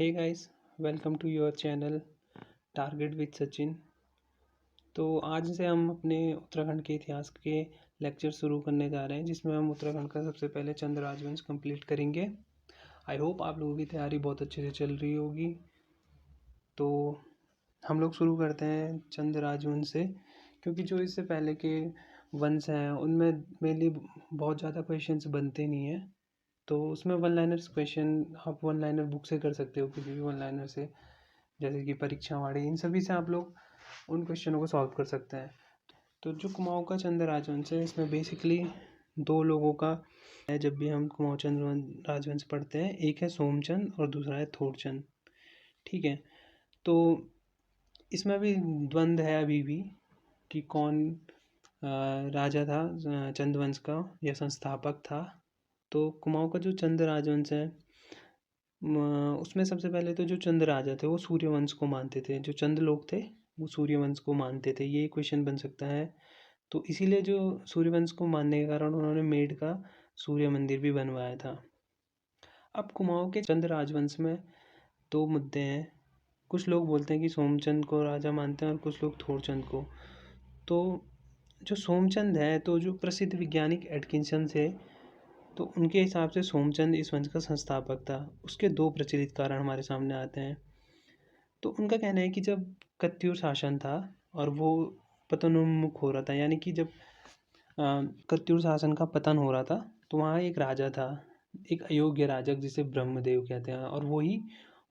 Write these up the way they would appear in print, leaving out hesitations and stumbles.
Hey guys, welcome to your channel target with Sachin. तो आज से हम अपने उत्तराखंड के इतिहास के लेक्चर शुरू करने जा रहे हैं, जिसमें हम उत्तराखंड का सबसे पहले चंद राजवंश कंप्लीट करेंगे। आई होप आप लोगों की तैयारी बहुत अच्छे से चल रही होगी। तो हम लोग शुरू करते हैं चंद राजवंश से, क्योंकि जो इससे पहले के वंश हैं उनमें मेनली बहुत ज़्यादा क्वेश्चंस बनते नहीं हैं। तो उसमें वन लाइनर्स क्वेश्चन आप वन लाइनर बुक से कर सकते हो, किसी भी वन लाइनर से, जैसे कि परीक्षावाड़ी, इन सभी से आप लोग उन क्वेश्चनों को सॉल्व कर सकते हैं। तो जो कुमाऊँ का चंद राजवंश है, इसमें बेसिकली दो लोगों का है। जब भी हम कुमाऊँ चंद राजवंश पढ़ते हैं, एक है सोमचंद और दूसरा है थोड़चंद। ठीक है, तो इसमें भी द्वंद्व है अभी भी कि कौन राजा था चंद्रवंश का या संस्थापक था। तो कुमाऊँ का जो चंद राजवंश है, उसमें सबसे पहले तो जो चंद राजा थे वो सूर्यवंश को मानते थे। जो चंद लोग थे वो सूर्यवंश को मानते थे। ये क्वेश्चन बन सकता है। तो इसीलिए जो सूर्यवंश को मानने के कारण उन्होंने मेड का सूर्य मंदिर भी बनवाया था। अब कुमाऊँ के चंद राजवंश में दो मुद्दे हैं। कुछ लोग बोलते हैं कि सोमचंद को राजा मानते हैं और कुछ लोग थोड़चंद को। तो जो सोमचंद है, तो जो प्रसिद्ध वैज्ञानिक एटकिंसन थे, तो उनके हिसाब से सोमचंद इस वंश का संस्थापक था। उसके दो प्रचलित कारण हमारे सामने आते हैं। तो उनका कहना है कि जब कत्यूर शासन था और वो पतनोन्मुख हो रहा था, यानी कि जब कत्यूर शासन का पतन हो रहा था, तो वहाँ एक राजा था, एक अयोग्य राजक जिसे ब्रह्मदेव कहते हैं, और वही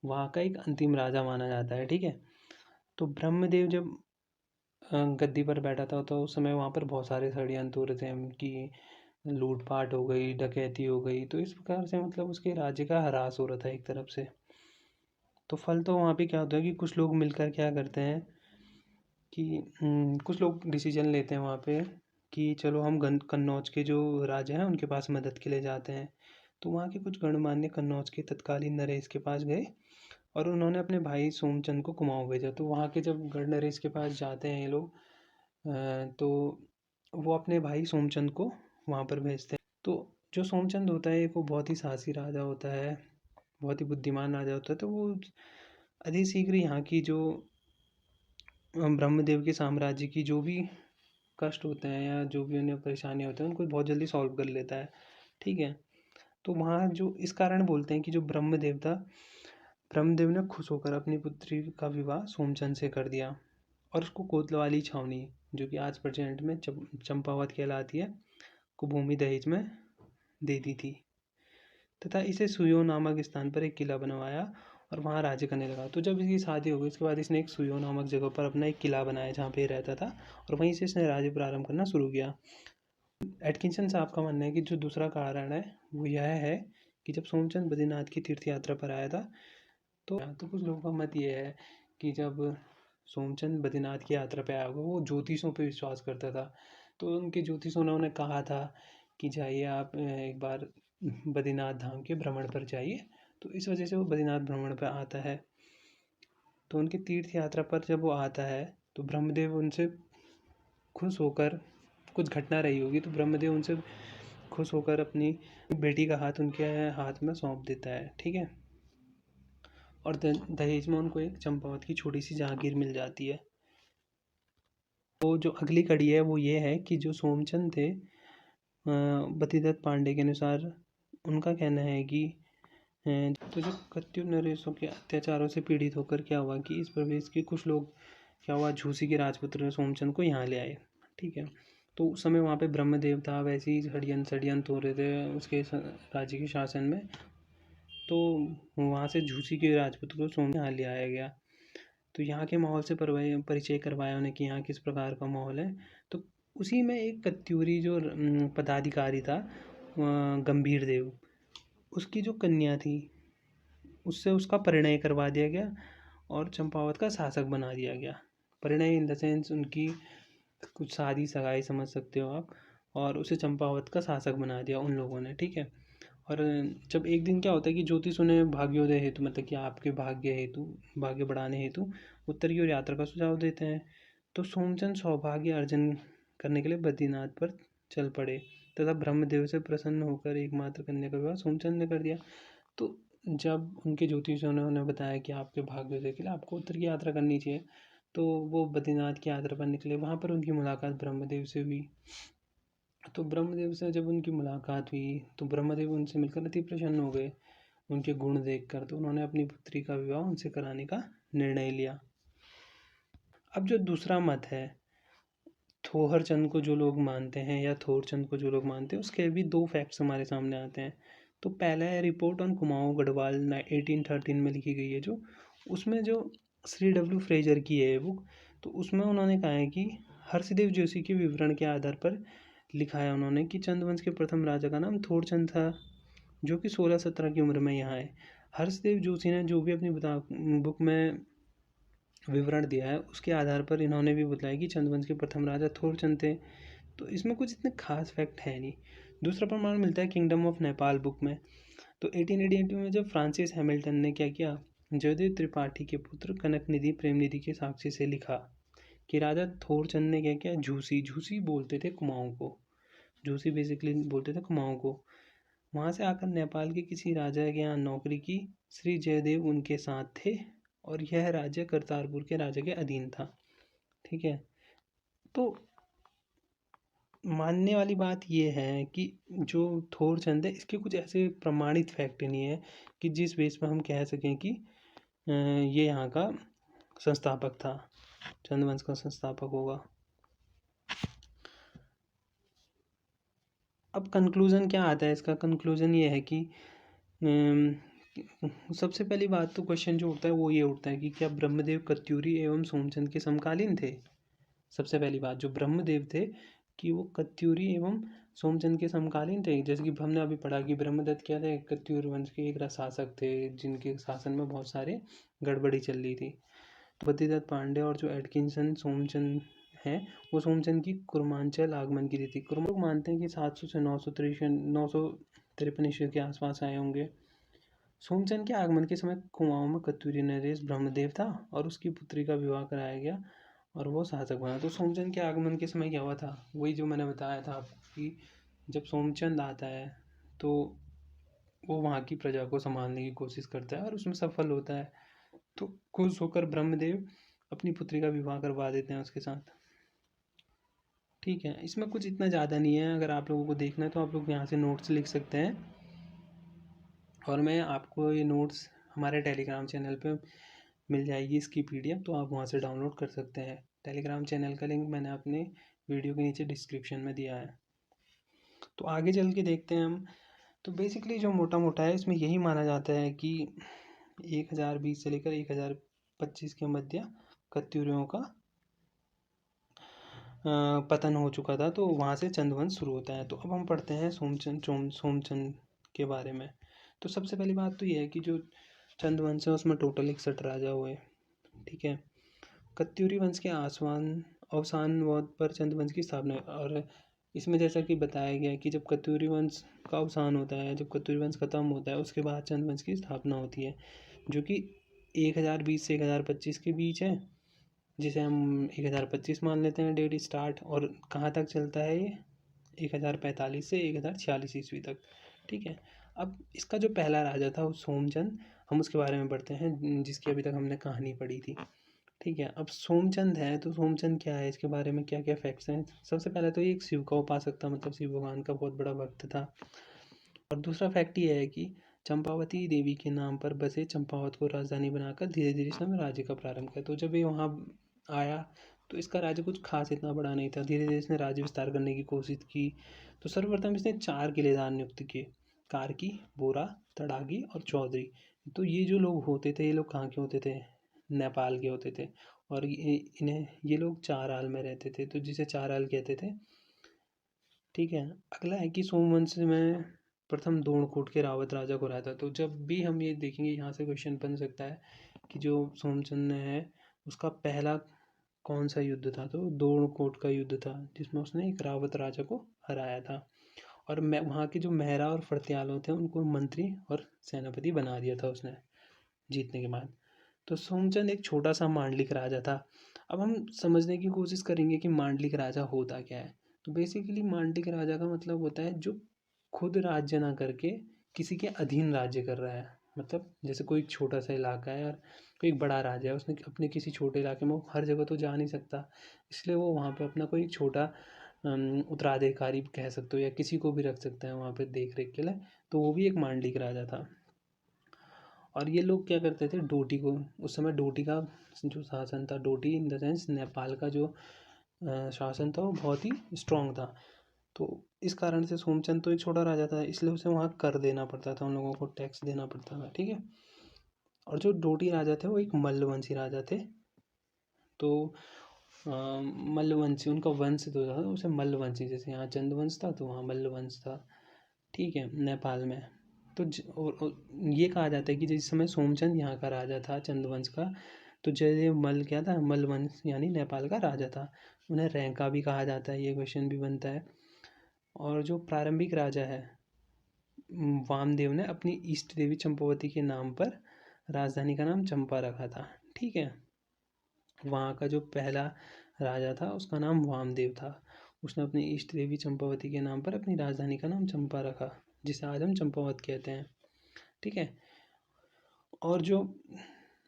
वहाँ का एक अंतिम राजा माना जाता है। ठीक है, तो ब्रह्मदेव जब गद्दी पर बैठा था, तो उस समय वहाँ पर बहुत सारे षड्यंत्र हो रहे थे कि लूटपाट हो गई, डकैती हो गई। तो इस प्रकार से मतलब उसके राज्य का ह्रास हो रहा था एक तरफ से। तो फल तो वहाँ पे क्या होता है कि कुछ लोग मिलकर क्या करते हैं कि कुछ लोग डिसीजन लेते हैं वहाँ पे कि चलो हम कन्नौज के जो राजा हैं उनके पास मदद के लिए जाते हैं। तो वहाँ के कुछ गणमान्य कन्नौज के तत्कालीन नरेश के पास गए और उन्होंने अपने भाई सोमचंद को कुमाऊँ भेजा। तो वहाँ के जब गढ़ नरेश के पास जाते हैं ये लोग, तो वो अपने भाई सोमचंद को वहाँ पर भेजते हैं। तो जो सोमचंद होता है वो बहुत ही साहसी राजा होता है, बहुत ही बुद्धिमान राजा होता है। तो वो अति शीघ्र यहाँ की जो ब्रह्मदेव के साम्राज्य की जो भी कष्ट होते हैं या जो भी उन्हें परेशानी होते हैं, उनको बहुत जल्दी सॉल्व कर लेता है। ठीक है, तो वहाँ जो इस कारण बोलते हैं कि जो ब्रह्मदेव था, ब्रह्मदेव ने खुश होकर अपनी पुत्री का विवाह सोमचंद से कर दिया और उसको कोतवाली छावनी, जो कि आज प्रेजेंट में चंपावत कहलाती है, को भूमि दहेज में दे दी थी, तथा इसे सुयो नामक स्थान पर एक किला बनवाया और वहाँ राज्य करने लगा। तो जब इसकी शादी हो गई, उसके बाद इसने एक सुयो नामक जगह पर अपना एक किला बनाया जहाँ पे रहता था, और वहीं से इसने राज्य प्रारंभ करना शुरू किया। एटकिंसन साहब का मानना है कि जो दूसरा कारण है वो यह है कि जब सोमचंद बद्रीनाथ की तीर्थ यात्रा पर आया था, तो कुछ लोगों का मत ये है कि जब सोमचंद बद्रीनाथ की यात्रा पे आया होगा, वो ज्योतिषों पे विश्वास करता था। तो उनके ज्योतिषों ने उन्हें कहा था कि जाइए आप एक बार बद्रीनाथ धाम के भ्रमण पर जाइए। तो इस वजह से वो बद्रीनाथ भ्रमण पर आता है। तो उनकी तीर्थ यात्रा पर जब वो आता है, तो ब्रह्मदेव उनसे खुश होकर, कुछ घटना रही होगी, तो ब्रह्मदेव उनसे खुश होकर अपनी बेटी का हाथ उनके हाथ में सौंप देता है। ठीक है, और दहेज में उनको एक चंपावत की छोटी सी जागीर मिल जाती है। तो जो अगली कड़ी है वो ये है कि जो सोमचंद थे, बद्रीदत्त पांडे के अनुसार उनका कहना है कि तो जो कत्यूर नरेशों के अत्याचारों से पीड़ित होकर क्या हुआ कि इस प्रदेश के कुछ लोग, क्या हुआ, झूसी के राजपुत्र सोमचंद को यहाँ ले आए। ठीक है, तो उस समय वहाँ पे ब्रह्मदेव था, वैसे ही षड्यंत्र हो रहे थे उसके राज्य के शासन में। तो वहाँ से झूसी के राजपुत्र को सोम यहाँ ले आया गया। तो यहाँ के माहौल से परिचय करवाया उन्हें कि यहाँ किस प्रकार का माहौल है। तो उसी में एक कत्यूरी जो पदाधिकारी था, गंभीर देव, उसकी जो कन्या थी, उससे उसका परिणय करवा दिया गया और चंपावत का शासक बना दिया गया। परिणय इन द सेंस उनकी कुछ शादी सगाई समझ सकते हो आप, और उसे चंपावत का शासक बना दिया उन लोगों ने। ठीक है, और जब एक दिन क्या होता है कि ज्योतिष उन्हें भाग्योदय हेतु, मतलब कि आपके भाग्य हेतु, भाग्य बढ़ाने हेतु उत्तर की ओर यात्रा का सुझाव देते हैं। तो सोमचंद सौभाग्य अर्जन करने के लिए बद्रीनाथ पर चल पड़े तथा ब्रह्मदेव से प्रसन्न होकर एकमात्र कन्या का विवाह सोमचंद ने कर दिया। तो जब उनके ज्योतिषियों ने उन्हें बताया कि आपके भाग्योदय के लिए आपको उत्तर की यात्रा करनी चाहिए, तो वो बद्रीनाथ की यात्रा पर निकले। वहाँ पर उनकी मुलाकात ब्रह्मदेव से हुई। तो ब्रह्मदेव से जब उनकी मुलाकात हुई तो ब्रह्मदेव उनसे मिलकर अति प्रसन्न हो गए उनके गुण देखकर। तो उन्होंने अपनी पुत्री का विवाह उनसे कराने का निर्णय लिया। अब जो दूसरा मत है, थोहर चंद को जो लोग मानते हैं या थोर चंद को जो लोग मानते हैं, उसके भी दो फैक्ट्स हमारे सामने आते हैं। तो पहला है रिपोर्ट ऑन कुमाऊं गढ़वाल 1813 में लिखी गई है, जो उसमें जो श्री डब्ल्यू फ्रेजर की है बुक। तो उसमें उन्होंने कहा है कि हर्षदेव जोशी के विवरण के आधार पर लिखा है उन्होंने कि चंदवंश के प्रथम राजा का नाम थोरचंद था, जो कि 16-17 की उम्र में यहाँ है। हर्षदेव जोशी ने जो भी अपनी बुक में विवरण दिया है उसके आधार पर इन्होंने भी बताया कि चंदवंश के प्रथम राजा थोरचंद थे। तो इसमें कुछ इतने खास फैक्ट है नहीं। दूसरा प्रमाण मिलता है किंगडम ऑफ नेपाल बुक में। तो 1882 में जब फ्रांसिस हैमिल्टन ने क्या किया, जयदेव त्रिपाठी के पुत्र कनक निधि प्रेम निधि के साक्षी से लिखा कि राजा थोरचंद ने क्या किया, झूसी झूसी बोलते थे कुमाऊं को, झूसी बेसिकली बोलते थे कुमाऊं को, वहाँ से आकर नेपाल के किसी राजा के यहाँ नौकरी की। श्री जयदेव उनके साथ थे और यह राज्य करतारपुर के राजा के अधीन था। ठीक है, तो मानने वाली बात यह है कि जो थोरचंद है, इसके कुछ ऐसे प्रमाणित फैक्ट नहीं है कि जिस बेस पर हम कह सकें कि ये यहाँ का संस्थापक था, चंदवंश का संस्थापक होगा। अब कंक्लूज़न क्या आता है इसका? कंक्लूज़न ये है कि सबसे पहली बात तो क्वेश्चन जो उठता है वो ये उठता है कि क्या ब्रह्मदेव कत्यूरी एवं सोमचंद के समकालीन थे? सबसे पहली बात, जो ब्रह्मदेव थे कि वो कत्यूरी एवं सोमचंद के समकालीन थे। जैसे कि हमने अभी पढ़ा कि ब्रह्मदत्त क्या थे, कत्यूर वंश के एक शासक थे जिनके शासन में बहुत सारे गड़बड़ी चल रही थी। तो बद्रीदत्त पांडे और जो एटकिंसन सोमचंद हैं, वो सोमचंद की कुर्मांचल आगमन की तिथि, लोग मानते हैं कि 700 से 953 ईस्वी के आसपास आए होंगे। सोमचंद के आगमन के समय कुमाऊं में कत्यूरी नरेश ब्रह्मदेव था और उसकी पुत्री का विवाह कराया गया और वो शासक बना। तो सोमचंद के आगमन के समय क्या हुआ था, वही जो मैंने बताया था आपको कि जब सोमचंद आता है तो वो वहाँ की प्रजा को संभालने की कोशिश करता है और उसमें सफल होता है। तो खुश होकर ब्रह्मदेव अपनी पुत्री का विवाह करवा देते हैं उसके साथ। ठीक है, इसमें कुछ इतना ज़्यादा नहीं है। अगर आप लोगों को देखना है तो आप लोग यहाँ से नोट्स लिख सकते हैं और मैं आपको ये नोट्स हमारे टेलीग्राम चैनल पे मिल जाएगी इसकी PDF, तो आप वहाँ से डाउनलोड कर सकते हैं। टेलीग्राम चैनल का लिंक मैंने अपने वीडियो के नीचे डिस्क्रिप्शन में दिया है। तो आगे चल के देखते हैं हम। तो बेसिकली जो मोटा मोटा है इसमें यही माना जाता है कि 1020 से लेकर 1025 के मध्य कत्यूरियों का पतन हो चुका था। तो वहाँ से चंदवंश शुरू होता है। तो अब हम पढ़ते हैं सोमचंद के बारे में। तो सबसे पहली बात तो ये है कि जो चंदवंश है उसमें टोटल 61 राजा हुए। ठीक है, कत्यूरी वंश के अवसान पर चंदवंश की स्थापना। और इसमें जैसा कि बताया गया है कि जब कत्यूरी वंश का अवसान होता है, जब कत्यूरी वंश खत्म होता है, उसके बाद चंदवंश की स्थापना होती है, जो कि 1020 से 1025 के बीच है, जिसे हम 1025 मान लेते हैं डेट स्टार्ट। और कहाँ तक चलता है ये, 1045 से 1046 ईस्वी तक। ठीक है, अब इसका जो पहला राजा था वो सोमचंद, हम उसके बारे में पढ़ते हैं जिसकी अभी तक हमने कहानी पढ़ी थी। ठीक है, अब सोमचंद है तो सोमचंद क्या है, इसके बारे में क्या क्या फैक्ट्स हैं। सबसे पहले तो ये एक शिव का उपासक था, मतलब शिव भगवान का बहुत बड़ा भक्त था। और दूसरा फैक्ट ये है कि चंपावती देवी के नाम पर बसे चंपावत को राजधानी बनाकर धीरे धीरे इसने राज्य का प्रारंभ किया। तो जब ये वहाँ आया तो इसका राज्य कुछ खास इतना बड़ा नहीं था, धीरे धीरे इसने राज्य विस्तार करने की कोशिश की। तो सर्वप्रथम इसने 4 किलेदार नियुक्त किए, कार्की, बोरा, तड़ागी और चौधरी। तो ये जो लोग होते थे, ये लोग कहाँ के होते थे, नेपाल के होते थे। और ये लोग चाराल में रहते थे, तो जिसे चाराल कहते थे। ठीक है, अगला है कि सोमवंश में प्रथम दोणकोट के रावत राजा को रहा था। तो जब भी हम ये देखेंगे यहाँ से क्वेश्चन बन सकता है कि जो सोमचंद है उसका पहला कौन सा युद्ध था, तो दोणकोट का युद्ध था जिसमें उसने एक रावत राजा को हराया था। और वहाँ के जो मेहरा और फर्त्यालों थे उनको मंत्री और सेनापति बना दिया था उसने जीतने के बाद। तो सोमचंद एक छोटा सा मांडलिक राजा था। अब हम समझने की कोशिश करेंगे कि मांडलिक राजा होता क्या है। तो बेसिकली मांडलिक राजा का मतलब होता है जो खुद राज्य ना करके किसी के अधीन राज्य कर रहा है। मतलब जैसे कोई छोटा सा इलाका है और कोई एक बड़ा राजा है, उसने अपने किसी छोटे इलाके में, वो हर जगह तो जा नहीं सकता, इसलिए वो वहाँ पे अपना कोई एक छोटा उत्तराधिकारी कह सकते हो या किसी को भी रख सकते हैं वहाँ पे देख रेख के लिए। तो वो भी एक मांडलिक राजा था। और ये लोग क्या करते थे, डोटी को, उस समय डोटी का जो शासन था, Doti in the sense Nepal का जो शासन था वो बहुत ही स्ट्रांग था। तो इस कारण से सोमचंद तो एक छोटा राजा था, इसलिए उसे वहाँ कर देना पड़ता था, उन लोगों को टैक्स देना पड़ता था, ठीक है। और जो डोटी राजा थे वो एक मल्लवंशी राजा थे। तो मल्लवंशी उनका वंश जो था उसे मल्लवंशी, जैसे यहाँ चंद्रवंश था तो वहाँ मल्लवंश था, ठीक है, नेपाल में। तो और ये कहा जाता है कि जिस समय सोमचंद यहाँ का राजा था चंद्रवंश का, तो जय मल क्या था, मल्लवंश यानी नेपाल का राजा था। उन्हें रैंका भी कहा जाता है, ये क्वेश्चन भी बनता है। और जो प्रारंभिक राजा है वामदेव ने अपनी इष्ट देवी चंपावती के नाम पर राजधानी का नाम चंपा रखा था, ठीक है। वहाँ का जो पहला राजा था उसका नाम वामदेव था, उसने अपनी इष्ट देवी चंपावती के नाम पर अपनी राजधानी का नाम चंपा रखा, जिसे आज हम चंपावत कहते हैं, ठीक है। और जो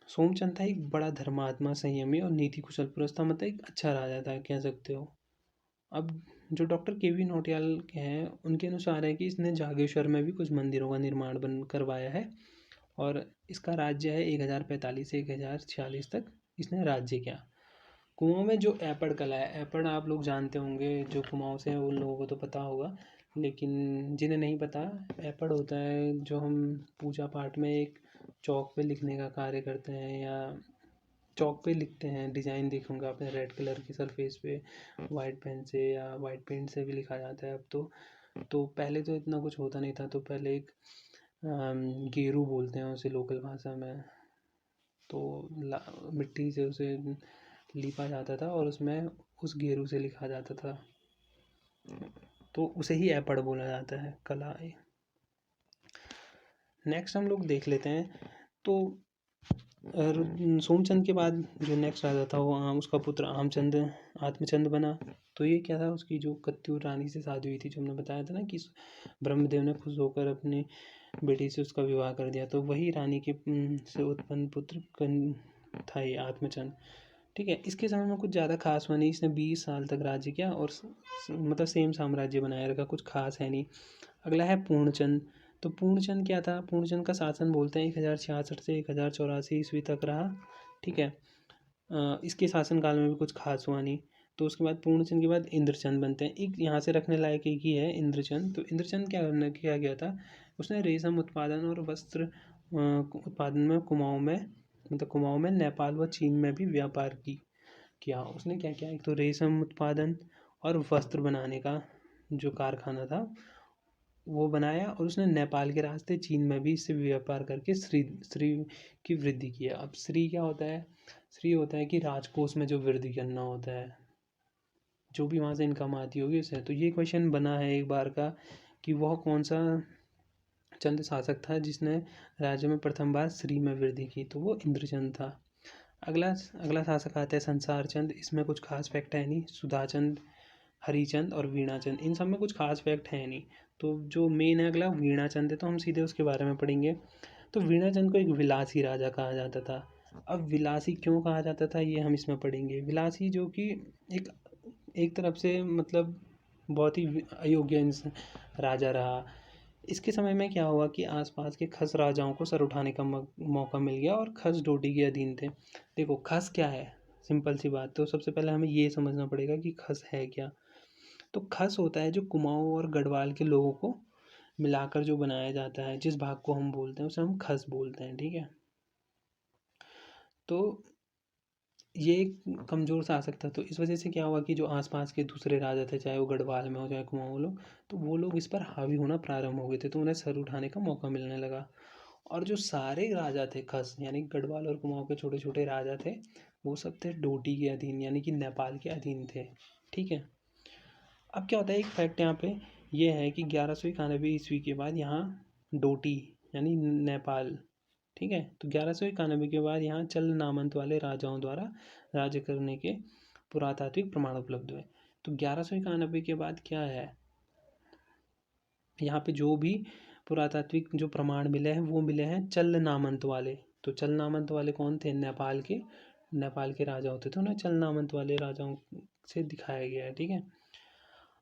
सोमचंद था एक बड़ा धर्मात्मा, संयमी और नीति कुशल पुरुष था, मतलब एक अच्छा राजा था कह सकते हो। अब जो डॉक्टर के वी नौटियाल के हैं उनके अनुसार है कि इसने जागेश्वर में भी कुछ मंदिरों का निर्माण बन करवाया है, और इसका राज्य है 1045 से 1046 तक इसने राज्य किया। कुमाऊँ में जो ऐपड़ कला है, ऐपड़ आप लोग जानते होंगे, जो कुमाऊँ से हैं उन लोगों को तो पता होगा, लेकिन जिन्हें नहीं पता, ऐपड़ होता है जो हम पूजा पाठ में एक चौक पे लिखने का कार्य करते हैं, या चौक पे लिखते हैं, डिज़ाइन देखूंगा आपने रेड कलर की सरफेस पे वाइट पेन से या वाइट पेंट से भी लिखा जाता है अब तो पहले तो इतना कुछ होता नहीं था, तो पहले एक गेरू बोलते हैं उसे लोकल भाषा में, तो मिट्टी से उसे लिपा जाता था और उसमें उस गेरू से लिखा जाता था, तो उसे ही ऐपड़ बोला जाता है कला। नेक्स्ट हम लोग देख लेते हैं। तो सोमचंद के बाद जो नेक्स्ट राजा था वो उसका पुत्र आमचंद आत्मचंद बना। तो ये क्या था, उसकी जो कत्यूर रानी से शादी हुई थी, जो हमने बताया था ना कि ब्रह्मदेव ने खुश होकर अपनी बेटी से उसका विवाह कर दिया, तो वही रानी के से उत्पन्न पुत्र था ये आत्मचंद, ठीक है। इसके समय में कुछ ज़्यादा खास हुआ नहीं, इसने 20 साल तक राज्य किया और मतलब सेम साम्राज्य बनाए रखा, कुछ खास है नहीं। अगला है पूर्णचंद। तो पूर्णचंद क्या था, पूर्णचंद का शासन बोलते हैं 1066 से 1084 ईस्वी तक रहा, ठीक है। इसके शासनकाल में भी कुछ खास हुआ नहीं। तो उसके बाद पूर्णचंद के बाद इंद्रचंद बनते हैं, एक यहाँ से रखने लायक एक ही है इंद्रचंद। तो इंद्रचंद क्या किया गया था, उसने रेशम उत्पादन और वस्त्र उत्पादन में कुमाऊँ में, मतलब कुमाऊँ में, नेपाल व चीन में भी व्यापार किया। उसने क्या किया, एक तो रेशम उत्पादन और वस्त्र बनाने का जो कारखाना था वो बनाया, और उसने नेपाल के रास्ते चीन में भी इससे व्यापार करके श्री की वृद्धि किया। अब श्री क्या होता है, श्री होता है कि राजकोष में जो वृद्धि करना होता है, जो भी वहाँ से इनकम आती होगी उसे। तो ये क्वेश्चन बना है एक बार का कि वह कौन सा चंद शासक था जिसने राज्य में प्रथम बार श्री में वृद्धि की, तो वो इंद्रचंद था। अगला अगला शासक आता है संसार चंद। इसमें कुछ खास फैक्ट है नहीं। सुधाचंद, हरिचंद और वीणाचंद, इन सब में कुछ खास फैक्ट है नहीं। तो जो मेन है अगला वीणाचंद है, तो हम सीधे उसके बारे में पढ़ेंगे। तो वीणाचंद को एक विलासी राजा कहा जाता था। अब विलासी क्यों कहा जाता था ये हम इसमें पढ़ेंगे। विलासी जो कि एक एक तरफ से मतलब बहुत ही अयोग्य राजा रहा। इसके समय में क्या हुआ कि आसपास के खस राजाओं को सर उठाने का मौका मिल गया और खस डोटी के अधीन थे। देखो खस क्या है, सिंपल सी बात। तो सबसे पहले हमें ये समझना पड़ेगा कि खस है क्या। तो खस होता है जो कुमाऊँ और गढ़वाल के लोगों को मिलाकर जो बनाया जाता है, जिस भाग को हम बोलते हैं उसे हम खस बोलते हैं, ठीक है। तो ये एक कमज़ोर शासक था, तो इस वजह से क्या हुआ कि जो आसपास के दूसरे राजा थे, चाहे वो गढ़वाल में हो चाहे कुमाऊँ लोग, तो वो लोग इस पर हावी होना प्रारंभ हो गए थे, तो उन्हें सर उठाने का मौका मिलने लगा। और जो सारे राजा थे खस, यानी गढ़वाल और कुमाऊँ के छोटे छोटे राजा थे, वो सब थे डोटी के अधीन, यानी कि नेपाल के अधीन थे, ठीक है। अब क्या होता है, एक फैक्ट यहाँ पे ये है कि 1191 ईस्वी के बाद यहाँ डोटी यानी नेपाल, ठीक है, तो 1191 के बाद यहाँ चल नामंत वाले राजाओं द्वारा राज्य करने के पुरातात्विक प्रमाण उपलब्ध हुए। तो 1191 के बाद क्या है, यहाँ पे जो भी पुरातात्विक जो प्रमाण मिले हैं वो मिले हैं चल नामंत वाले। तो चल नामंत वाले कौन थे? नेपाल के राजा होते थे, उन्हें चल नामंत वाले राजाओं से दिखाया गया है। ठीक है।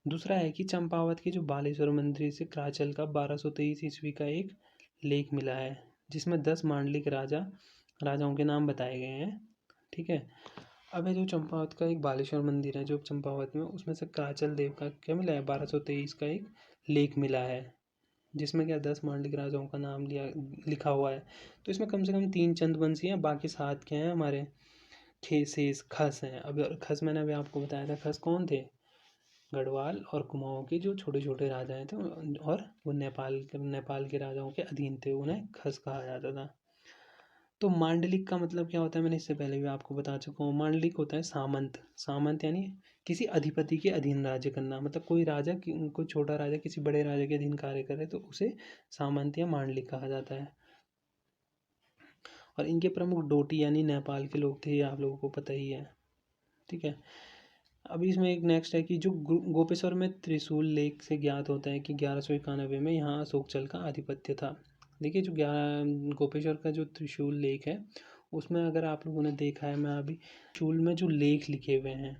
दूसरा है कि चंपावत के जो बालेश्वर मंदिर से क्राचल का 1223 ईस्वी का एक लेख मिला है, जिसमें 10 मांडलिक राजाओं के नाम बताए गए हैं। ठीक है। अब है जो चंपावत का एक बालेश्वर मंदिर है जो चंपावत में, उसमें से क्राचल देव का क्या मिला है? 1223 का एक लेख मिला है, जिसमें क्या 10 मांडलिक राजाओं का नाम लिखा हुआ है। तो इसमें कम से कम 3 चंदवंशी हैं, बाकी 7 क्या हैं? हमारे शेष खस हैं। अब खस मैंने अभी आपको बताया था, खस कौन थे? गढ़वाल और कुमाऊं के जो छोटे छोटे राजाएं थे, और वो नेपाल के राजाओं के अधीन थे, उन्हें खस कहा जाता था। तो मांडलिक का मतलब क्या होता है? मैंने इससे पहले भी आपको बता चुका हूँ। मांडलिक होता है सामंत। सामंत यानी किसी अधिपति के अधीन राज्य करना, मतलब कोई राजा कोई छोटा राजा किसी बड़े राजा के अधीन कार्य करे तो उसे सामंत या मांडलिक कहा जाता है। और इनके प्रमुख डोटी यानी नेपाल के लोग थे, ये आप लोगों को पता ही है। ठीक है। अभी इसमें एक नेक्स्ट है कि जो गोपेश्वर में त्रिशूल लेख से ज्ञात होता है कि 1191 में यहाँ अशोकचल का आधिपत्य था। देखिए जो गोपेश्वर का जो त्रिशूल लेख है, उसमें अगर आप लोगों ने देखा है, मैं अभी त्रिशूल में जो लेख लिखे हुए हैं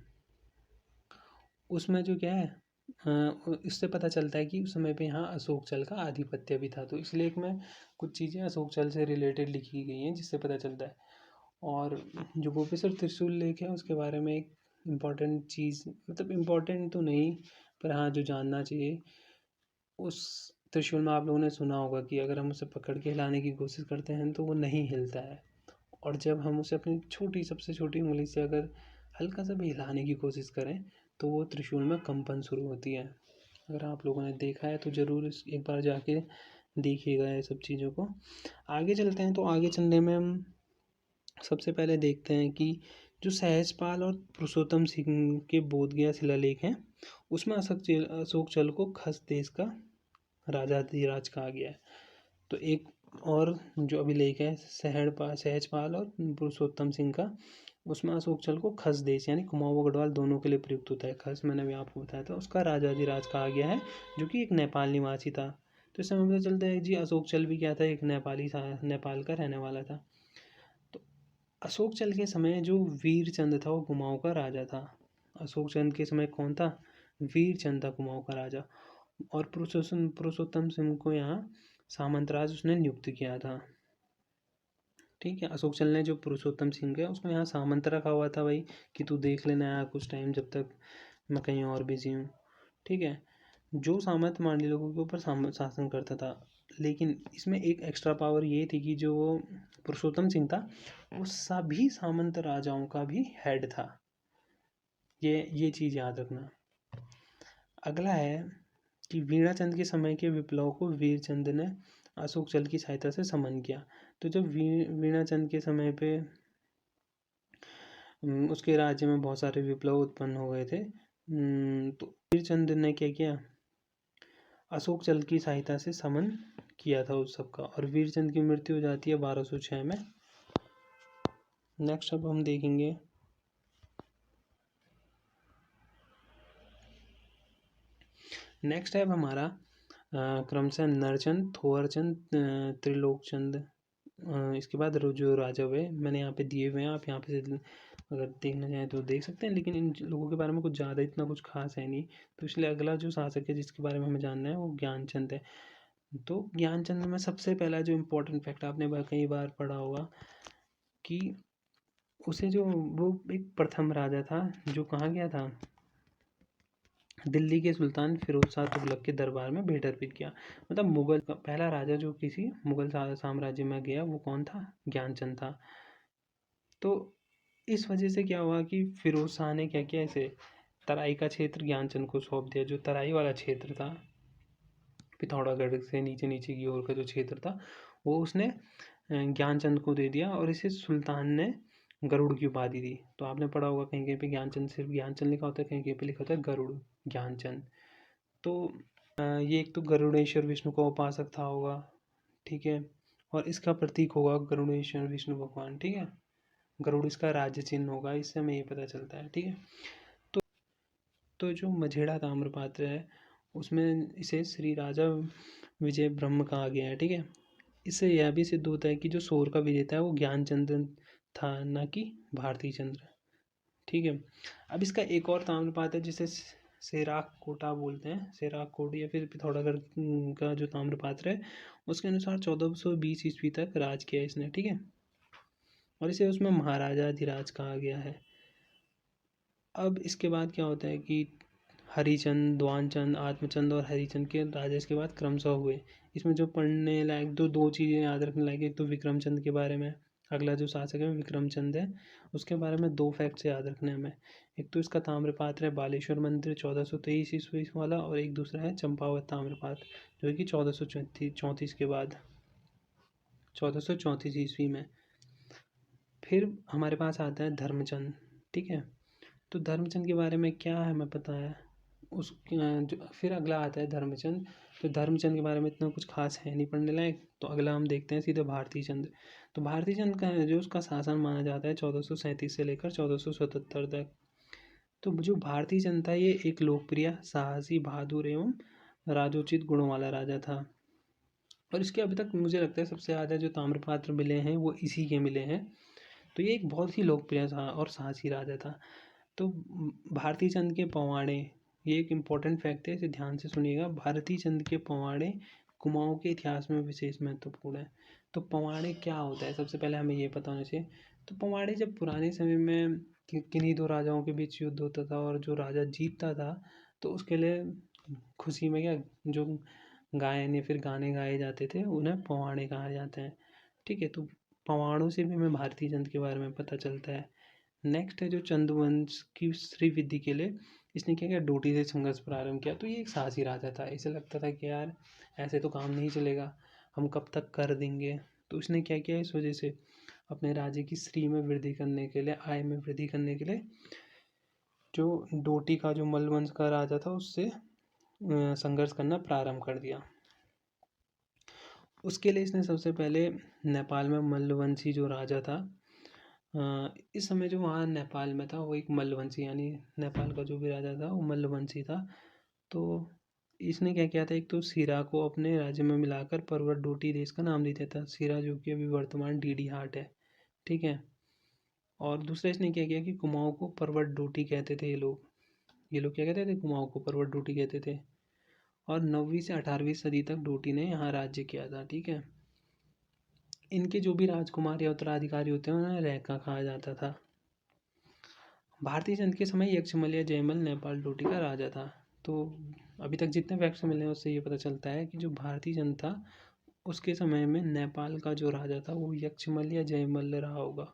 उसमें जो क्या है, इससे पता चलता है कि उस समय पे यहाँ अशोकचल का आधिपत्य भी था। तो इस लेख में कुछ चीज़ें अशोकचल से रिलेटेड लिखी गई हैं, जिससे पता चलता है। और जो गोपेश्वर त्रिशूल लेख है उसके बारे में एक इम्पॉर्टेंट चीज़, मतलब इम्पॉर्टेंट तो नहीं, पर हाँ जो जानना चाहिए, उस त्रिशूल में आप लोगों ने सुना होगा कि अगर हम उसे पकड़ के हिलाने की कोशिश करते हैं तो वो नहीं हिलता है, और जब हम उसे अपनी सबसे छोटी उंगली से अगर हल्का सा भी हिलाने की कोशिश करें तो वो त्रिशूल में कंपन शुरू होती है। अगर आप लोगों ने देखा है तो ज़रूर एक बार जाके देखिएगा ये सब चीज़ों को। आगे चलते हैं, तो आगे चलने में हम सबसे पहले देखते हैं कि जो सहजपाल और पुरुषोत्तम सिंह के बोधगया शिलालेख हैं, उसमें अशोकचल को खस देश का राजाधिराज कहा गया है। तो एक और जो अभिलेख है सहजपाल और पुरुषोत्तम सिंह का, उसमें अशोकचल को खस देश यानी कुमाऊं गढ़वाल दोनों के लिए प्रयुक्त होता है। खस मैंने भी आपको बताया था, उसका राजाधिराज कहा गया है, जो कि एक नेपाल निवासी था। तो इससे हमें पता चलता है जी अशोकचल भी क्या था? एक नेपाल का रहने वाला था। तो अशोकचल के समय जो वीरचंद था वो कुमाऊं का राजा था। अशोकचंद के समय कौन था? वीरचंद था कुमाऊं का राजा। और पुरुषोत्तम सिंह को यहाँ सामंतराज उसने नियुक्त किया था। ठीक है। अशोकचल ने जो पुरुषोत्तम सिंह है उसको यहाँ सामंत रखा हुआ था भाई, कि तू देख लेना यार कुछ टाइम, जब तक मैं कहीं और बिजी हूँ। ठीक है। जो सामंत मांडली लोगों के ऊपर शासन करता था, लेकिन इसमें एक एक्स्ट्रा पावर ये थी कि जो वो पुरुषोत्तम सिंह था वो सभी सामंत राजाओं का भी हेड था। ये चीज़ याद रखना। अगला है कि वीणाचंद के समय के विप्लव को वीरचंद ने अशोकचल की सहायता से समन किया। तो जब वीणाचंद के समय पे उसके राज्य में बहुत सारे विप्लव उत्पन्न हो गए थे, तो वीरचंद ने क्या किया? अशोकचल की सहायता से समन किया था उस सबका, और वीरचंद की मृत्यु हो जाती है 1206 में। नेक्स्ट अब हम देखेंगे नेक्स्ट है अब हमारा क्रमशः नरचंद, थोरचंद, त्रिलोकचंद। इसके बाद जो राजा हुए मैंने यहाँ पे दिए हुए हैं, आप यहाँ पे अगर देखना चाहें तो देख सकते हैं, लेकिन इन लोगों के बारे में कुछ ज़्यादा इतना कुछ खास है नहीं। तो इसलिए अगला जो शासक है जिसके बारे में हमें जानना है वो ज्ञानचंद है। तो ज्ञानचंद में सबसे पहला जो इम्पोर्टेंट फैक्ट आपने कई बार पढ़ा होगा कि उसे जो वो एक प्रथम राजा था जो कहाँ गया था? दिल्ली के सुल्तान फिरोज शाह तुगलक के दरबार में भेंट अर्पित किया। मतलब मुगल का पहला राजा जो किसी मुगल साम्राज्य में गया वो कौन था? ज्ञानचंद था। तो इस वजह से क्या हुआ कि फिरोज शाह ने क्या किया, इसे तराई का क्षेत्र ज्ञानचंद को सौंप दिया। जो तराई वाला क्षेत्र था, पिथौरागढ़ से नीचे नीचे की ओर का जो क्षेत्र था, वो उसने ज्ञानचंद को दे दिया, और इसे सुल्तान ने गरुड़ की उपाधि दी। तो आपने पढ़ा होगा कहीं कहीं पे ज्ञानचंद सिर्फ ज्ञानचंद लिखा होता है, कहीं कहीं पे लिखा होता है गरुड़ ज्ञानचंद। तो ये एक तो गरुड़ेश्वर विष्णु का उपासक था होगा। ठीक है। और इसका प्रतीक होगा गरुड़ेश्वर विष्णु भगवान। ठीक है। गरुड़ इसका राज्य चिन्ह होगा, इससे हमें ये पता चलता है। ठीक है। तो जो मझेड़ा ताम्रपात्र है उसमें इसे श्री राजा विजय ब्रह्म कहा गया है। ठीक है, इससे यह भी सिद्ध होता है कि जो सोर का विजेता है वो ज्ञानचंद था, ना कि भारती चंद्र। ठीक है, अब इसका एक और ताम्रपात्र है जिसे सेराक कोटा बोलते हैं, सेराक कोट या फिर पिथौरागढ़ का जो ताम्रपात्र है उसके अनुसार 1420 ईस्वी तक राज किया इसने। ठीक है, और इसे उसमें महाराजाधिराज कहा गया है। अब इसके बाद क्या होता है कि हरिचंद, द्वानचंद, आत्मचंद और हरिचंद के राजा इसके बाद क्रमशः हुए। इसमें जो पढ़ने लायक दो चीज़ें याद रखने लायक, एक तो विक्रमचंद के बारे में, अगला जो शासक है विक्रमचंद है, उसके बारे में 2 फैक्ट्स याद रखने हमें। एक तो इसका ताम्रपात्र है बालेश्वर मंदिर 1423 ईस्वी वाला, और एक दूसरा है चंपावत ताम्रपात्र जो कि 1434 के बाद 1434 ईस्वी में। फिर हमारे पास आता है धर्मचंद। ठीक है, तो धर्मचंद के बारे में क्या हमें पता है, उस जो फिर अगला आता है धर्मचंद। तो धर्मचंद के बारे में इतना कुछ खास है नहीं पढ़ने लायक, तो अगला हम देखते हैं सीधे भारती चंद। तो भारती चंद का जो उसका शासन माना जाता है 1437 से लेकर 1477 तक। तो जो भारती चंद था ये एक लोकप्रिय, साहसी, बहादुर एवं राजोचित गुणों वाला राजा था। और इसके अभी तक मुझे लगता है सबसे ज़्यादा जो ताम्रपात्र मिले हैं वो इसी के मिले हैं। तो ये एक बहुत ही लोकप्रिय था और साहसी राजा था। तो भारती चंद के पवाड़े, ये एक इम्पॉर्टेंट फैक्ट है, इसे ध्यान से सुनिएगा। भारती चंद के पवाड़े कुमाऊँ के इतिहास में विशेष महत्वपूर्ण है। तो पवाड़े क्या होता है, सबसे पहले हमें ये पता होना चाहिए। तो पवाड़े जब पुराने समय में किन्हीं दो राजाओं के बीच युद्ध होता था और जो राजा जीतता था तो उसके लिए खुशी में क्या जो गायन या फिर गाने गाए जाते थे उन्हें पवाड़े कहा जाता है। ठीक है, तो पवाड़ों से भी हमें भारती चंद के बारे में पता चलता है। नेक्स्ट है जो चंद्रवंश की श्रीवृद्धि के लिए इसने क्या किया, डोटी से संघर्ष प्रारंभ किया। तो ये एक साहसी राजा था, इसे लगता था कि यार ऐसे तो काम नहीं चलेगा, हम कब तक कर देंगे। तो उसने क्या किया, इस वजह से अपने राज्य की श्री में वृद्धि करने के लिए, आय में वृद्धि करने के लिए जो डोटी का जो मल्लवंश का राजा था उससे संघर्ष करना प्रारंभ कर दिया। उसके लिए इसने सबसे पहले नेपाल में मल्लवंशी जो राजा था, इस समय जो वहाँ नेपाल में था वो एक मल्लवंशी, यानी नेपाल का जो भी राजा था वो मल्लवंशी था। तो इसने क्या किया था, एक तो सिरा को अपने राज्य में मिलाकर पर्वत डोटी देश का नाम दे दिया था, सिरा जो कि अभी वर्तमान डीडी हाट है। ठीक है, और दूसरा इसने क्या किया कि कुमाऊँ को पर्वत डोटी कहते थे ये लोग क्या कहते थे, कुमाऊँ को पर्वत डोटी कहते थे। और 9वीं से 18वीं सदी तक डोटी ने यहाँ राज्य किया था। ठीक है, इनके जो भी राजकुमार या उत्तराधिकारी होते हैं उन्हें रैका कहा जाता था। भारती चंद के समय यक्षमल जयमल नेपाल डोटी का राजा था। तो अभी तक जितने फैक्ट्स मिले हैं उससे ये पता चलता है कि जो भारती चंद था उसके समय में नेपाल का जो राजा था वो यक्षमल या जयमल रहा होगा।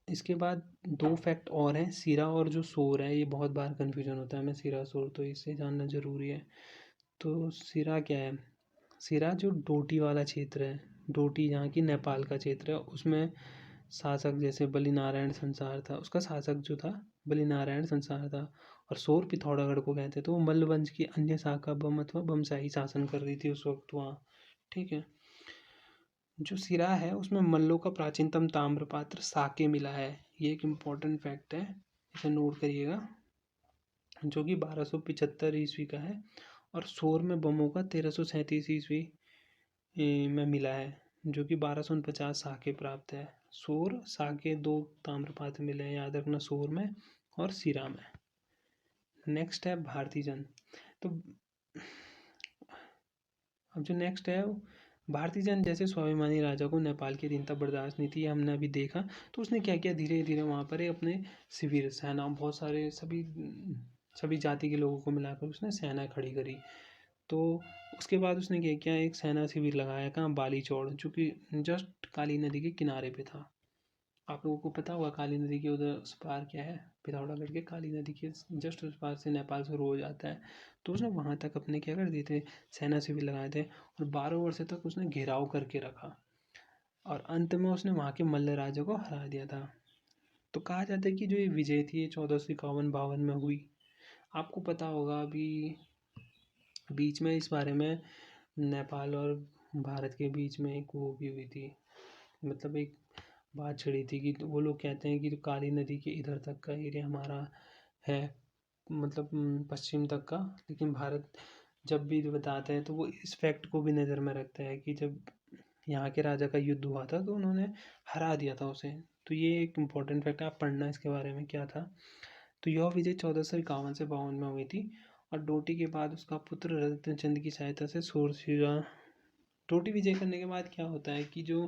इसके बाद 2 फैक्ट और हैं, सिरा और जो सोर है, ये बहुत बार कन्फ्यूजन होता है हमें सिरा सोर, तो इसे जानना ज़रूरी है। तो सिरा क्या है, सिरा जो डोटी वाला क्षेत्र है, डोटी जहाँ की नेपाल का क्षेत्र है, उसमें शासक जैसे बलिनारायण संसार था, उसका शासक जो था बलिनारायण संसार था। और सोर पिथौरागढ़ को कहते, तो वो मल्लवंश की अन्य शाखा बम अथवा बमशाही शासन कर रही थी उस वक्त वहाँ। ठीक है, जो सिरा है उसमें मल्लों का प्राचीनतम ताम्रपात्र साके मिला है, ये एक इम्पॉर्टेंट फैक्ट है, इसे नोट करिएगा, जो कि 1275 ईस्वी का है। और सोर में बमों का 1337 ईस्वी में मिला है, जो कि 1249 साके प्राप्त है। सोर साके 2 ताम्रपात्र मिले हैं, याद रखना, सोर में और सिरा में। नेक्स्ट है भारती चंद। तो अब जो नेक्स्ट है भारती चंद जैसे स्वाभिमानी राजा को नेपाल की दीनता बर्दाश्त नहीं थी, ये हमने अभी देखा। तो उसने क्या किया, धीरे धीरे वहाँ पर अपने शिविर, सेना, बहुत सारे सभी जाति के लोगों को मिलाकर उसने सेना खड़ी करी। तो उसके बाद उसने क्या किया, एक सेना शिविर लगाया कहाँ, बालीचौड़, जो कि जस्ट काली नदी के किनारे पे था। आप लोगों को पता होगा काली नदी के उधर उस पार क्या है, पिथौरागढ़ के काली नदी के जस्ट उस पार से नेपाल से रोज आता है। तो उसने वहाँ तक अपने क्या कर दिए थे, सेना शिविर लगाए थे, और 12 वर्ष तक उसने घेराव करके रखा। और अंत में उसने वहाँ के मल्ल राजा को हरा दिया था। तो कहा जाता है कि जो ये विजय थी ये 1451-52 में हुई। आपको पता होगा अभी बीच में इस बारे में नेपाल और भारत के बीच में एक वो भी हुई थी, मतलब एक बात छिड़ी थी कि वो लोग कहते हैं कि जो काली नदी के इधर तक का एरिया हमारा है, मतलब पश्चिम तक का। लेकिन भारत जब भी बताते हैं तो वो इस फैक्ट को भी नज़र में रखता है कि जब यहाँ के राजा का युद्ध हुआ था तो उन्होंने हरा दिया था उसे। तो ये एक इम्पॉर्टेंट फैक्ट है, आप पढ़ना इसके बारे में क्या था। तो यह विजय 1451 से 52 में हुई थी और डोटी के बाद उसका पुत्र रत्नचंद की सहायता से सूरसीरा। डोटी विजय करने के बाद क्या होता है कि जो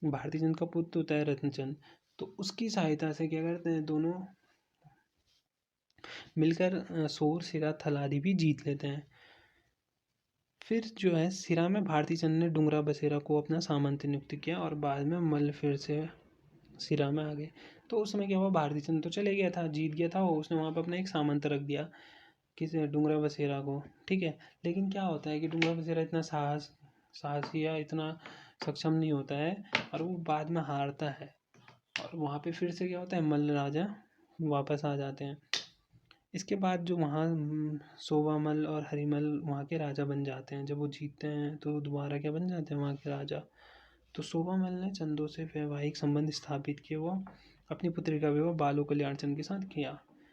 भारती चंद का पुत्र होता है रत्नचंद, तो उसकी सहायता से क्या करते हैं दोनों मिलकर सोर सिरा थलादी भी जीत लेते हैं। फिर जो है सिरा में भारती चंद ने डुंगरा बसेरा को अपना सामंत नियुक्त किया और बाद में मल्ल फिर से सिरा में आ गए। तो उस समय क्या हुआ, भारती चंद तो चले गया था, जीत गया था वो, उसने वहाँ पर अपना एक सामंत रख दिया किसे, डुंगरा बसेरा को। ठीक है, लेकिन क्या होता है कि डुंगरा बसेरा इतना साहसी या इतना सक्षम नहीं होता है और वो बाद में हारता है और वहाँ पे फिर से क्या होता है, मल्ल राजा वापस आ जाते हैं। इसके बाद जो वहाँ सोवामल और हरिमल वहाँ के राजा बन जाते हैं। जब वो जीतते हैं तो दोबारा क्या बन जाते हैं वहाँ के राजा। तो सोवामल ने चंदों से वैवाहिक संबंध स्थापित किए, वो अपनी पुत्री का विवाह बालो कल्याण चंद के साथ किया।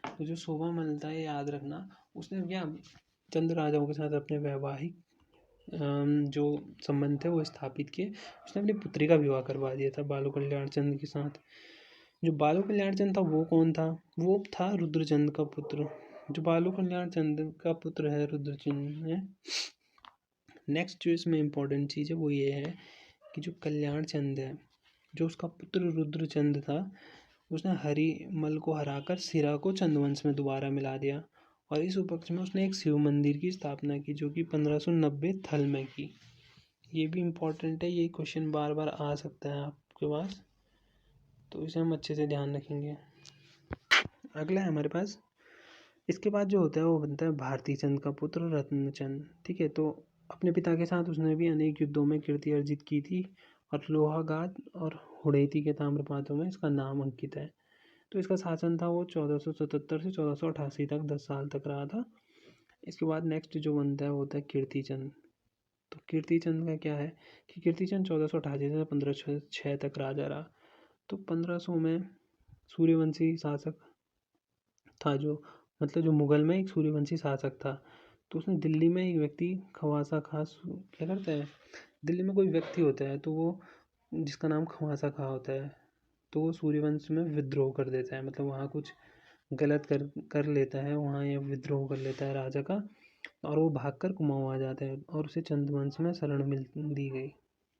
तो जो सोवामल था, ये याद रखना, उसने क्या चंद राजाओं के साथ अपने वैवाहिक जो संबंध थे वो स्थापित किए। उसने अपनी पुत्री का विवाह करवा दिया था बालो कल्याण चंद के साथ। जो बालो कल्याण चंद था वो कौन था, वो था रुद्रचंद का पुत्र। जो बालो कल्याण चंद का पुत्र है रुद्रचंद है। नेक्स्ट जो इसमें इम्पोर्टेंट चीज़ है वो ये है कि जो कल्याण चंद है, जो उसका पुत्र रुद्रचंद था, उसने हरिमल को हराकर सिरा को चंदवंश में दोबारा मिला दिया और इस उपलक्ष्य में उसने एक शिव मंदिर की स्थापना की जो कि 1590 थल में की। ये भी इम्पोर्टेंट है, ये क्वेश्चन बार बार आ सकता है आपके पास, तो इसे हम अच्छे से ध्यान रखेंगे। अगला है हमारे पास, इसके बाद जो होता है वो बनता है भारती चंद का पुत्र रत्नचंद। ठीक है, तो अपने पिता के साथ उसने भी अनेक युद्धों में कीर्ति अर्जित की थी और लोहागाद और हुड़ैती के ताम्रपात्रों में इसका नाम अंकित है। तो इसका शासन था वो 1477 से 1488 तक 10 साल तक रहा था। इसके बाद नेक्स्ट जो बनता है वो होता है कीर्तिचंद। तो कीर्तिचंद का क्या है कि कीर्तिचंद 1488 से 1506 तक राजा रहा। तो 1500 में सूर्यवंशी शासक था, जो मतलब जो मुगल में एक सूर्यवंशी शासक था। तो उसने दिल्ली में एक व्यक्ति खवासा खास क्या करता है, दिल्ली में कोई व्यक्ति होता है तो वो जिसका नाम खवासा खा होता है, तो वो सूर्यवंश में विद्रोह कर देता है, मतलब वहाँ कुछ गलत कर लेता है वहाँ, या विद्रोह कर लेता है राजा का और वो भागकर कुमाऊँ आ जाता है और उसे चंदवंश में शरण मिल दी गई।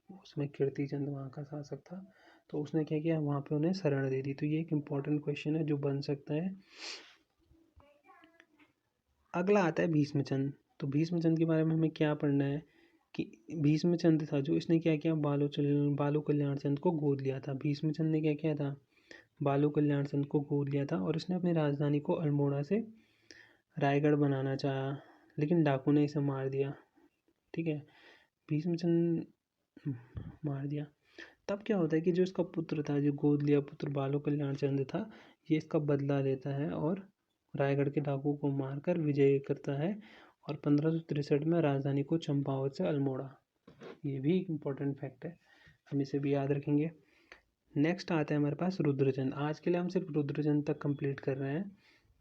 उसमें कीर्तिचंद वहाँ का शासक था, तो उसने क्या किया, वहाँ पे उन्हें शरण दे दी। तो ये एक इम्पॉर्टेंट क्वेश्चन है जो बन सकता है। अगला आता है भीष्मचंद। तो भीष्मचंद के बारे में हमें क्या पढ़ना है कि भीष्मचंद था जो, इसने क्या किया, बालो कल्याण चंद को गोद लिया था। भीष्मचंद ने क्या किया था, बालो कल्याण चंद को गोद लिया था और इसने अपनी राजधानी को अल्मोड़ा से रायगढ़ बनाना चाहा, लेकिन डाकू ने इसे मार दिया। ठीक है, भीष्मचंद मार दिया। तब क्या होता है कि जो इसका पुत्र था, जो गोद लिया पुत्र बालो कल्याण चंद था, ये इसका बदला लेता है और रायगढ़ के डाकू को मारकर विजय करता है और 1563 में राजधानी को चंपावत से अल्मोड़ा। ये भी एक इम्पॉर्टेंट फैक्ट है, हम इसे भी याद रखेंगे। नेक्स्ट आता है हमारे पास रुद्रचंद। आज के लिए हम सिर्फ रुद्रचंद तक कंप्लीट कर रहे हैं।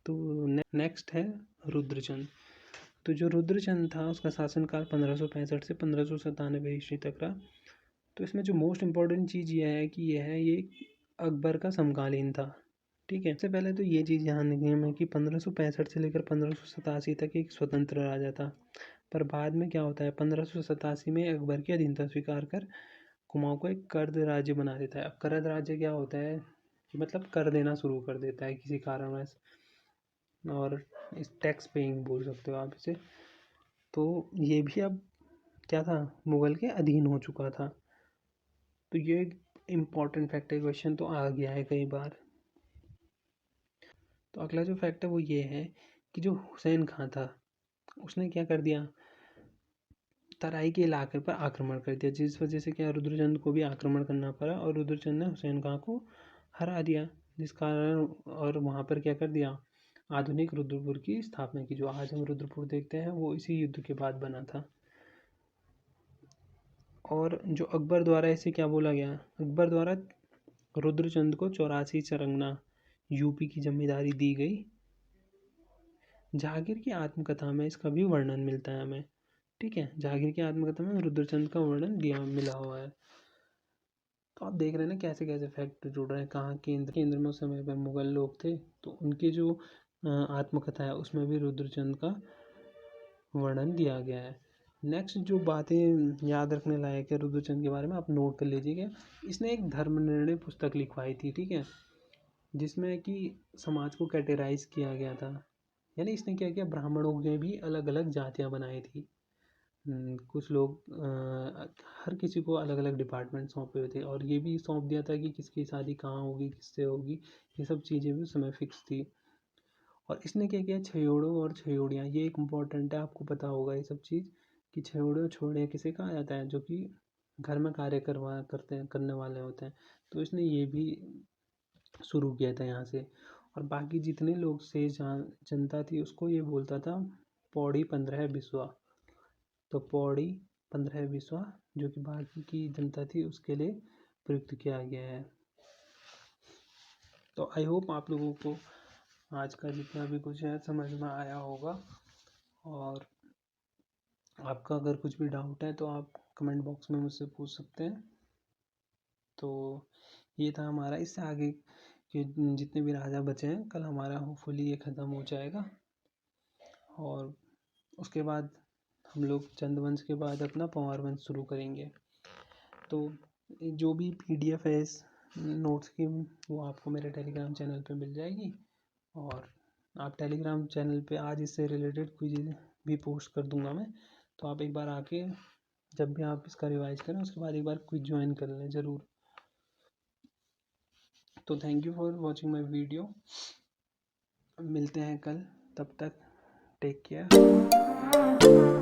तो नेक्स्ट है रुद्रचंद। तो जो रुद्रचंद था उसका शासनकाल 1565 से 1597 ईस्वी तक रहा। तो इसमें जो मोस्ट इम्पॉर्टेंट चीज़ ये है कि ये अकबर का समकालीन था। ठीक है, सबसे पहले तो ये चीज़ ध्यान रखनी है कि 1565 से लेकर 1587 तक एक स्वतंत्र राजा था, पर बाद में क्या होता है 1587 में अकबर की अधीनता स्वीकार कर कुमाऊँ को एक कर्द राज्य बना देता है। अब कर्द राज्य क्या होता है कि मतलब कर देना शुरू कर देता है किसी कारणवश, और इस टैक्स पेइंग बोल सकते हो आप इसे। तो ये भी अब क्या था, मुगल के अधीन हो चुका था। तो ये इम्पॉर्टेंट फैक्ट है, क्वेश्चन तो आ गया है कई बार। तो अगला जो फैक्ट है वो ये है कि जो हुसैन खां था उसने क्या कर दिया, तराई के इलाके पर आक्रमण कर दिया, जिस वजह से क्या रुद्रचंद को भी आक्रमण करना पड़ा और रुद्रचंद ने हुसैन खां को हरा दिया, जिस कारण और वहाँ पर क्या कर दिया, आधुनिक रुद्रपुर की स्थापना की। जो आज हम रुद्रपुर देखते हैं वो इसी युद्ध के बाद बना था। और जो अकबर द्वारा इसे क्या बोला गया, अकबर द्वारा रुद्रचंद को 84 चरंगना यूपी की जमींदारी दी गई। जहांगीर की आत्मकथा में इसका भी वर्णन मिलता है हमें। ठीक है, जहांगीर की आत्मकथा में रुद्रचंद का वर्णन दिया मिला हुआ है। तो आप देख रहे हैं ना कैसे कैसे फैक्ट जुड़ रहे हैं। कहाँ केंद्र में उस समय पे मुगल लोग थे, तो उनकी जो आत्मकथा है उसमें भी रुद्रचंद का वर्णन दिया गया है। नेक्स्ट जो बातें याद रखने लायक है रुद्रचंद के बारे में, आप नोट कर लीजिएगा। इसने एक धर्म निर्णय पुस्तक लिखवाई थी, ठीक है, जिसमें कि समाज को कैटेगराइज किया गया था। यानी इसने क्या किया, ब्राह्मणों में भी अलग अलग जातियाँ बनाई थी। कुछ लोग हर किसी को अलग अलग डिपार्टमेंट सौंपे हुए थे, और ये भी सौंप दिया था कि किसकी शादी कहाँ होगी, किससे होगी, ये सब चीज़ें भी उस समय फिक्स थी। और इसने क्या किया, छयोड़ों और छयोड़ियाँ, ये एक इम्पॉर्टेंट है, आपको पता होगा ये सब चीज़ कि छयोड़े और छोड़ियाँ किसे कहा जाता है, जो कि घर में कार्य करने वाले होते हैं। तो इसने ये भी शुरू किया था यहाँ से। और बाकी जितने लोग से जनता थी उसको ये बोलता था पौड़ी 15 बिस्वा। तो पौड़ी 15 बिस्वा जो कि बाकी की जनता थी उसके लिए प्रयुक्त किया गया है। तो आई होप आप लोगों को आज का जितना भी कुछ है समझ में आया होगा। और आपका अगर कुछ भी डाउट है तो आप कमेंट बॉक्स में मुझसे पूछ सकते हैं। तो ये था हमारा, इससे आगे के जितने भी राजा बचे हैं कल हमारा होपफुली ये ख़त्म हो जाएगा। और उसके बाद हम लोग चंद्रवंश के बाद अपना पंवार वंश शुरू करेंगे। तो जो भी PDF है इस नोट्स की, वो आपको मेरे टेलीग्राम चैनल पे मिल जाएगी। और आप टेलीग्राम चैनल पे आज इससे रिलेटेड क्विज भी पोस्ट कर दूंगा मैं। तो आप एक बार आके जब भी आप इसका रिवाइज करें उसके बाद एक बार क्विज ज्वाइन कर लें ज़रूर। तो thank you for watching my video. मिलते हैं कल, तब तक टेक केयर।